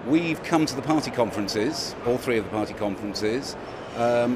we've come to the party conferences, all three of the party conferences,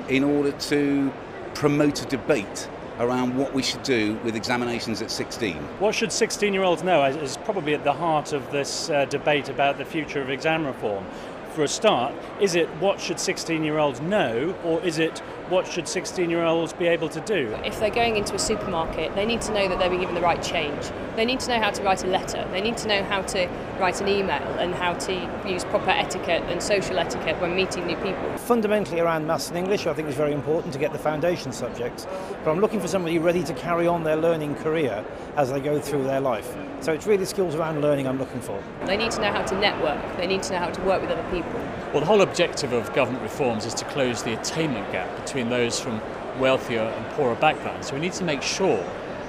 in order to promote a debate around what we should do with examinations at 16. What should 16-year-olds know is probably at the heart of this debate about the future of exam reform. For a start, is it what should 16-year-olds know, or is it what should 16-year-olds be able to do? If they're going into a supermarket, they need to know that they'll be given the right change. They need to know how to write a letter. They need to know how to write an email and how to use proper etiquette and social etiquette when meeting new people. Fundamentally around maths and English, I think is very important to get the foundation subjects. But I'm looking for somebody ready to carry on their learning career as they go through their life. So it's really skills around learning I'm looking for. They need to know how to network. They need to know how to work with other people. Well, the whole objective of government reforms is to close the attainment gap between those from wealthier and poorer backgrounds. So we need to make sure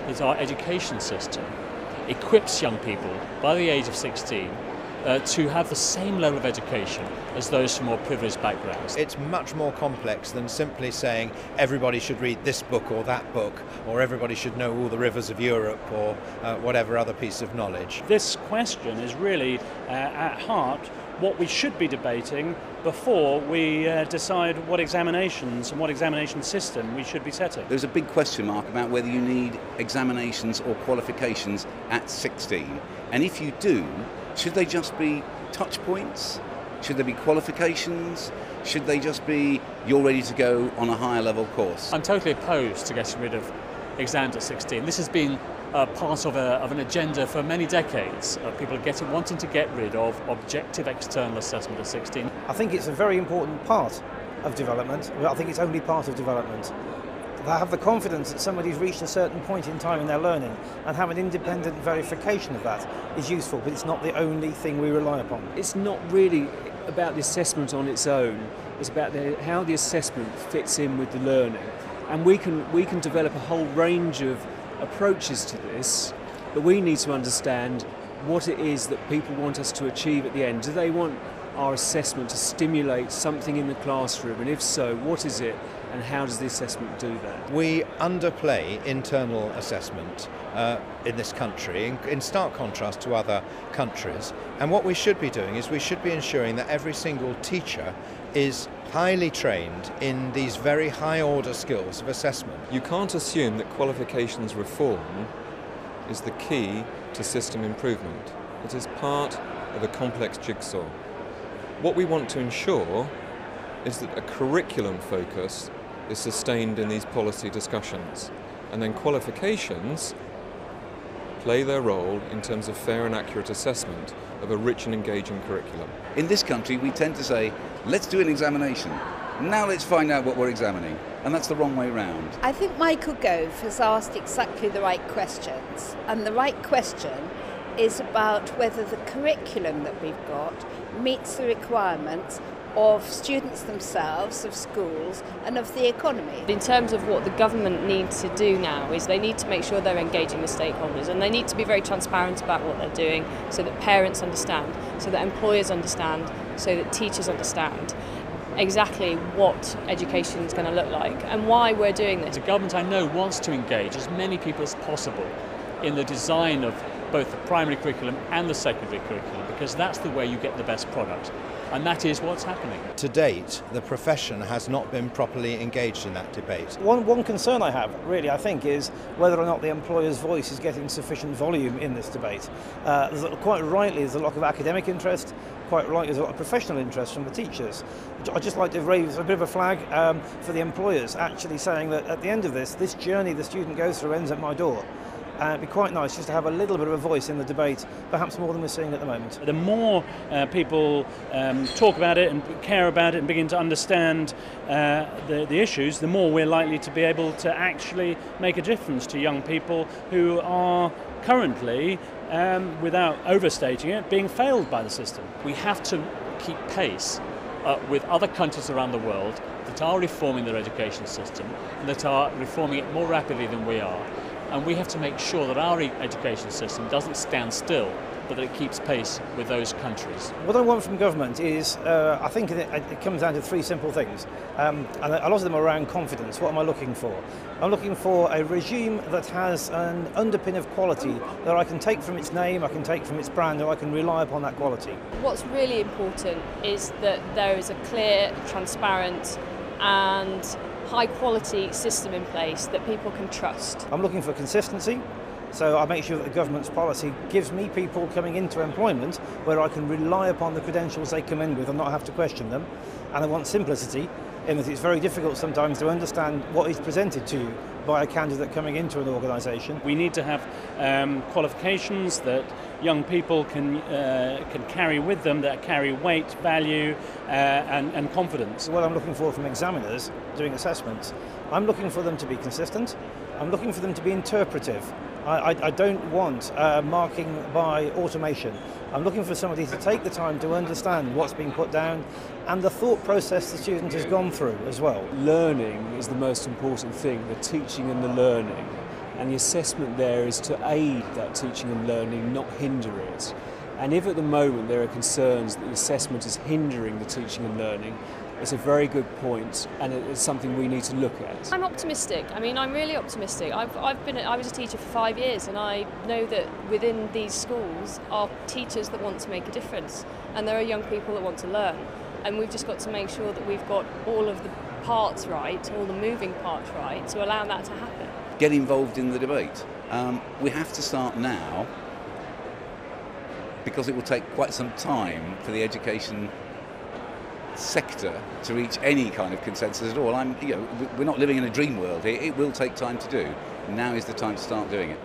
that our education system equips young people by the age of 16 to have the same level of education as those from more privileged backgrounds. It's much more complex than simply saying everybody should read this book or that book, or everybody should know all the rivers of Europe, or whatever other piece of knowledge. This question is really at heart what we should be debating before we decide what examinations and what examination system we should be setting. There's a big question mark about whether you need examinations or qualifications at 16. And if you do, should they just be touch points? Should there be qualifications? Should they just be you're ready to go on a higher level course? I'm totally opposed to getting rid of exams at 16. This has been part of an agenda for many decades. People are wanting to get rid of objective external assessment at 16. I think it's a very important part of development. I think it's only part of development. They have the confidence that somebody's reached a certain point in time in their learning, and have an independent verification of that is useful, but it's not the only thing we rely upon. It's not really about the assessment on its own. It's about how the assessment fits in with the learning. And we can develop a whole range of approaches to this, but we need to understand what it is that people want us to achieve at the end. Do they want our assessment to stimulate something in the classroom, and if so, what is it, and how does the assessment do that? We underplay internal assessment in this country, in stark contrast to other countries, and what we should be doing is we should be ensuring that every single teacher is highly trained in these very high order skills of assessment. You can't assume that qualifications reform is the key to system improvement. It is part of a complex jigsaw. What we want to ensure is that a curriculum focus is sustained in these policy discussions, and then qualifications play their role in terms of fair and accurate assessment of a rich and engaging curriculum. In this country, we tend to say, let's do an examination. Now let's find out what we're examining. And that's the wrong way round. I think Michael Gove has asked exactly the right questions. And the right question is about whether the curriculum that we've got meets the requirements of students themselves, of schools, and of the economy. In terms of what the government needs to do now is they need to make sure they're engaging the stakeholders, and they need to be very transparent about what they're doing so that parents understand, so that employers understand, so that teachers understand exactly what education is going to look like and why we're doing this. The government, I know, wants to engage as many people as possible in the design of both the primary curriculum and the secondary curriculum, because that's the way you get the best product. And that is what's happening. To date, the profession has not been properly engaged in that debate. One concern I have, really, I think, is whether or not the employer's voice is getting sufficient volume in this debate. Quite rightly, there's a lot of academic interest. Quite rightly, there's a lot of professional interest from the teachers. I'd just like to raise a bit of a flag for the employers, actually saying that at the end of this journey the student goes through ends at my door. It'd be quite nice just to have a little bit of a voice in the debate, perhaps more than we're seeing at the moment. The more people talk about it and care about it and begin to understand the issues, the more we're likely to be able to actually make a difference to young people who are currently, without overstating it, being failed by the system. We have to keep pace with other countries around the world that are reforming their education system and that are reforming it more rapidly than we are. And we have to make sure that our education system doesn't stand still but that it keeps pace with those countries. What I want from government is, I think it comes down to three simple things, and a lot of them are around confidence. What am I looking for? I'm looking for a regime that has an underpin of quality that I can take from its name, I can take from its brand, and I can rely upon that quality. What's really important is that there is a clear, transparent and high quality system in place that people can trust. I'm looking for consistency, so I make sure that the government's policy gives me people coming into employment where I can rely upon the credentials they come in with and not have to question them. And I want simplicity, in that it's very difficult sometimes to understand what is presented to you by a candidate coming into an organisation. We need to have qualifications that young people can carry with them, that carry weight, value and confidence. What I'm looking for from examiners doing assessments, I'm looking for them to be consistent, I'm looking for them to be interpretive. I don't want marking by automation. I'm looking for somebody to take the time to understand what's being put down and the thought process the student has gone through as well. Learning is the most important thing, the teaching and the learning. And the assessment there is to aid that teaching and learning, not hinder it. And if at the moment there are concerns that the assessment is hindering the teaching and learning, it's a very good point, and it's something we need to look at. I'm optimistic. I mean, I'm really optimistic. I was a teacher for 5 years, and I know that within these schools are teachers that want to make a difference, and there are young people that want to learn. And we've just got to make sure that we've got all of the parts right, all the moving parts right, to allow that to happen. Get involved in the debate. We have to start now, because it will take quite some time for the education sector to reach any kind of consensus at all. We're not living in a dream world here. It will take time to do. Now is the time to start doing it.